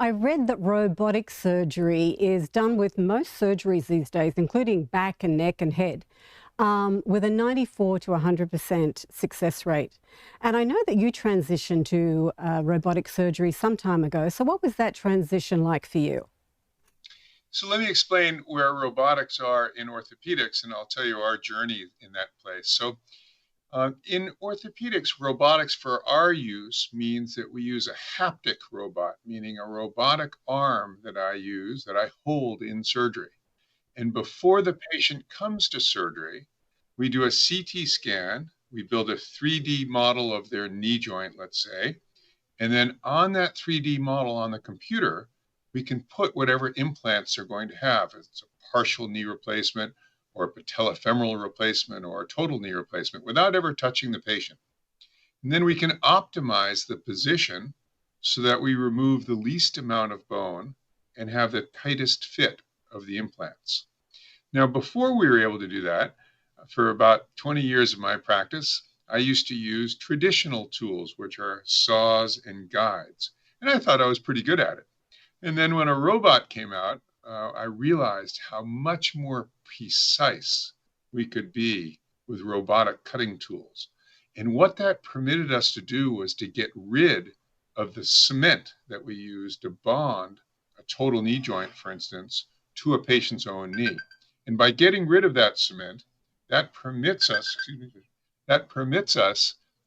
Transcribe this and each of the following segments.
I read that robotic surgery is done with most surgeries these days, including back and neck and head, with a 94 to 100% success rate. And I know that you transitioned to robotic surgery some time ago. So, what was that transition like for you? So let me explain where robotics are in orthopedics, and I'll tell you our journey in that place. In orthopedics, robotics for our use means that we use a haptic robot, meaning a robotic arm that I use, that I hold in surgery. And before the patient comes to surgery, we do a CT scan. We build a 3D model of their knee joint, let's say. And then on that 3D model on the computer, we can put whatever implants they're going to have. If it's a partial knee replacement or a patellofemoral replacement or a total knee replacement without ever touching the patient. And then we can optimize the position so that we remove the least amount of bone and have the tightest fit of the implants. Now, before we were able to do that, for about 20 years of my practice, I used to use traditional tools, which are saws and guides. And I thought I was pretty good at it. And then when a robot came out, I realized how much more precise we could be with robotic cutting tools. And what that permitted us to do was to get rid of the cement that we use to bond a total knee joint, for instance, to a patient's own knee. And by getting rid of that cement, that permits us,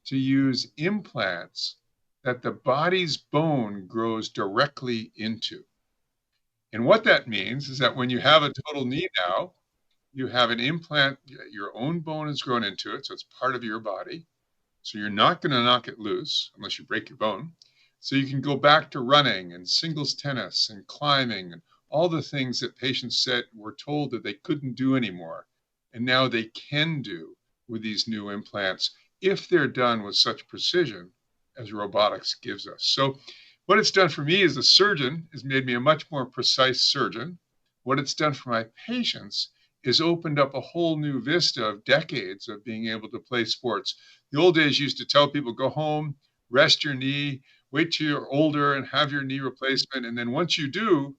to use implants that the body's bone grows directly into. And what that means is that when you have a total knee now, you have an implant, your own bone is grown into it, so it's part of your body. So you're not going to knock it loose unless you break your bone. So you can go back to running and singles tennis and climbing and all the things that patients said were told that they couldn't do anymore. And now they can do with these new implants if they're done with such precision as robotics gives us. So what it's done for me as a surgeon is made me a much more precise surgeon. What it's done for my patients is opened up a whole new vista of decades of being able to play sports. The old days used to tell people, go home, rest your knee, wait till you're older and have your knee replacement. And then once you do,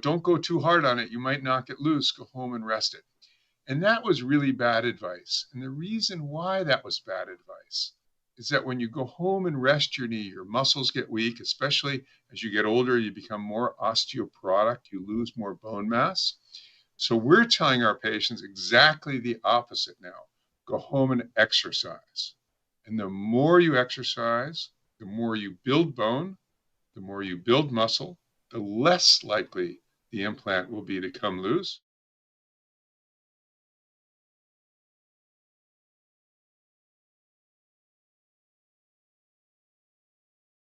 don't go too hard on it. You might knock it loose, go home and rest it. And that was really bad advice. And the reason why that was bad advice is that when you go home and rest your knee, your muscles get weak, especially as you get older, you become more osteoporotic, you lose more bone mass. So we're telling our patients exactly the opposite now. Go home and exercise. And the more you exercise, the more you build bone, the more you build muscle, the less likely the implant will be to come loose.